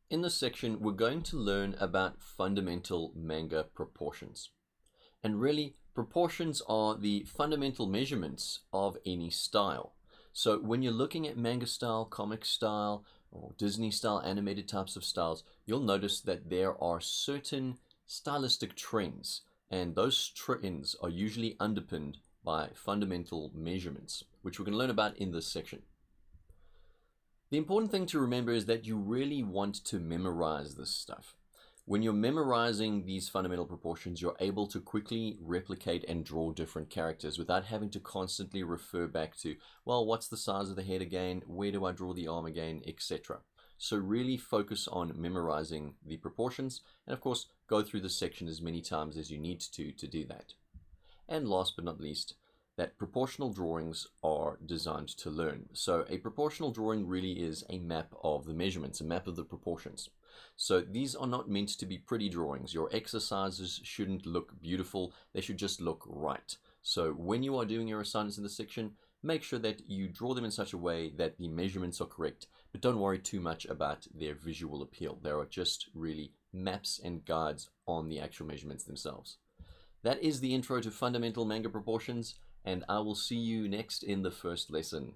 In this section, we're going to learn about fundamental manga proportions. And really, proportions are the fundamental measurements of any style. So when you're looking at manga style, comic style, or Disney style, animated types of styles, you'll notice that there are certain stylistic trends, and those trends are usually underpinned by fundamental measurements, which we're going to learn about in this section. The important thing to remember is that you really want to memorize this stuff. When you're memorizing these fundamental proportions, you're able to quickly replicate and draw different characters without having to constantly refer back to, well, what's the size of the head again? Where do I draw the arm again? Etc. So really focus on memorizing the proportions, and of course, go through this section as many times as you need to do that. And last but not least, that proportional drawings are designed to learn. So a proportional drawing really is a map of the measurements, a map of the proportions. So these are not meant to be pretty drawings. Your exercises shouldn't look beautiful, they should just look right. So when you are doing your assignments in this section, make sure that you draw them in such a way that the measurements are correct, but don't worry too much about their visual appeal. They are just really maps and guides on the actual measurements themselves. That is the intro to fundamental manga proportions, and I will see you next in the first lesson.